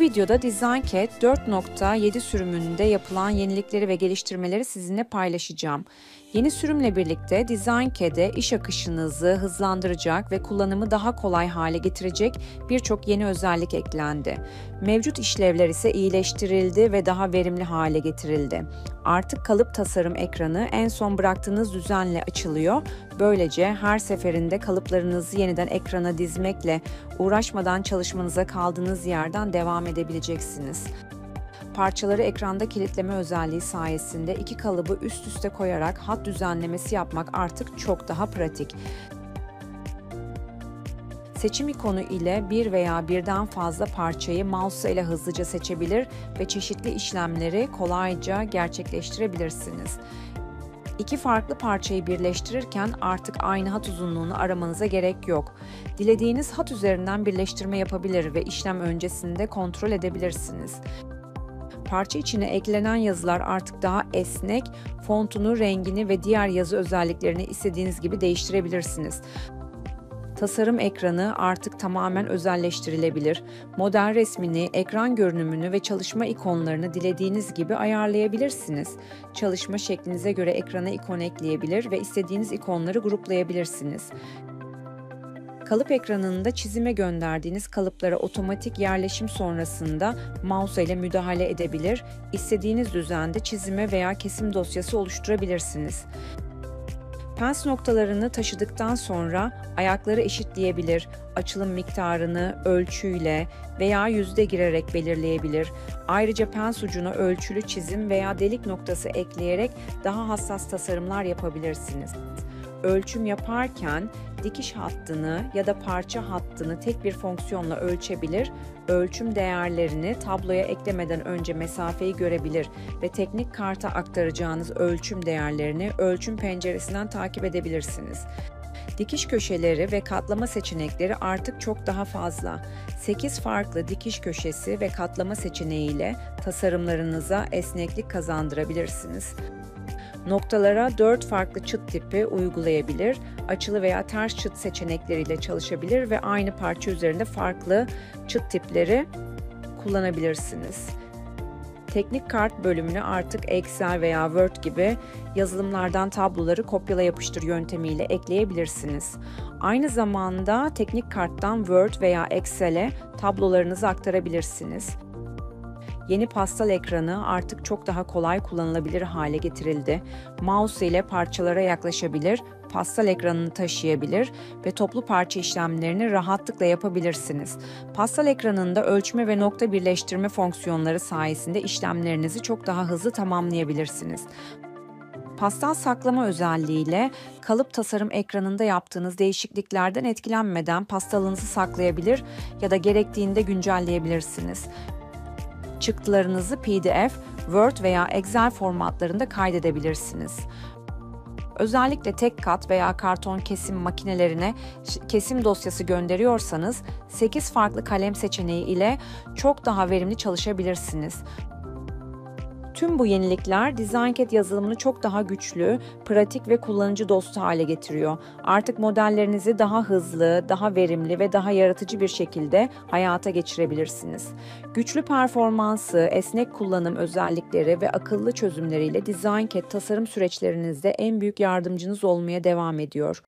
Bu videoda DesignCAD 4.7 sürümünde yapılan yenilikleri ve geliştirmeleri sizinle paylaşacağım. Yeni sürümle birlikte DesignCAD'e iş akışınızı hızlandıracak ve kullanımı daha kolay hale getirecek birçok yeni özellik eklendi. Mevcut işlevler ise iyileştirildi ve daha verimli hale getirildi. Artık kalıp tasarım ekranı en son bıraktığınız düzenle açılıyor. Böylece her seferinde kalıplarınızı yeniden ekrana dizmekle uğraşmadan çalışmanıza kaldığınız yerden devam edebileceksiniz. Parçaları ekranda kilitleme özelliği sayesinde iki kalıbı üst üste koyarak hat düzenlemesi yapmak artık çok daha pratik. Seçim ikonu ile bir veya birden fazla parçayı mouse ile hızlıca seçebilir ve çeşitli işlemleri kolayca gerçekleştirebilirsiniz. İki farklı parçayı birleştirirken artık aynı hat uzunluğunu aramanıza gerek yok. Dilediğiniz hat üzerinden birleştirme yapabilir ve işlem öncesinde kontrol edebilirsiniz. Parça içine eklenen yazılar artık daha esnek, fontunu, rengini ve diğer yazı özelliklerini istediğiniz gibi değiştirebilirsiniz. Tasarım ekranı artık tamamen özelleştirilebilir. Model resmini, ekran görünümünü ve çalışma ikonlarını dilediğiniz gibi ayarlayabilirsiniz. Çalışma şeklinize göre ekrana ikon ekleyebilir ve istediğiniz ikonları gruplayabilirsiniz. Kalıp ekranında çizime gönderdiğiniz kalıplara otomatik yerleşim sonrasında mouse ile müdahale edebilir, istediğiniz düzende çizime veya kesim dosyası oluşturabilirsiniz. Pens noktalarını taşıdıktan sonra ayakları eşitleyebilir, açılım miktarını ölçüyle veya yüzde girerek belirleyebilir. Ayrıca pens ucuna ölçülü çizim veya delik noktası ekleyerek daha hassas tasarımlar yapabilirsiniz. Ölçüm yaparken dikiş hattını ya da parça hattını tek bir fonksiyonla ölçebilir, ölçüm değerlerini tabloya eklemeden önce mesafeyi görebilir ve teknik karta aktaracağınız ölçüm değerlerini ölçüm penceresinden takip edebilirsiniz. Dikiş köşeleri ve katlama seçenekleri artık çok daha fazla. 8 farklı dikiş köşesi ve katlama seçeneğiyle tasarımlarınıza esneklik kazandırabilirsiniz. Noktalara 4 farklı çıt tipi uygulayabilir, açılı veya ters çıt seçenekleriyle çalışabilir ve aynı parça üzerinde farklı çıt tipleri kullanabilirsiniz. Teknik kart bölümüne artık Excel veya Word gibi yazılımlardan tabloları kopyala yapıştır yöntemiyle ekleyebilirsiniz. Aynı zamanda teknik karttan Word veya Excel'e tablolarınızı aktarabilirsiniz. Yeni pastel ekranı artık çok daha kolay kullanılabilir hale getirildi. Mouse ile parçalara yaklaşabilir, pastel ekranını taşıyabilir ve toplu parça işlemlerini rahatlıkla yapabilirsiniz. Pastel ekranında ölçme ve nokta birleştirme fonksiyonları sayesinde işlemlerinizi çok daha hızlı tamamlayabilirsiniz. Pastel saklama özelliğiyle kalıp tasarım ekranında yaptığınız değişikliklerden etkilenmeden pastelinizi saklayabilir ya da gerektiğinde güncelleyebilirsiniz. Çıktılarınızı PDF, Word veya Excel formatlarında kaydedebilirsiniz. Özellikle tek kat veya karton kesim makinelerine kesim dosyası gönderiyorsanız 8 farklı kalem seçeneği ile çok daha verimli çalışabilirsiniz. Tüm bu yenilikler DesignCAD yazılımını çok daha güçlü, pratik ve kullanıcı dostu hale getiriyor. Artık modellerinizi daha hızlı, daha verimli ve daha yaratıcı bir şekilde hayata geçirebilirsiniz. Güçlü performansı, esnek kullanım özellikleri ve akıllı çözümleriyle DesignCAD tasarım süreçlerinizde en büyük yardımcınız olmaya devam ediyor.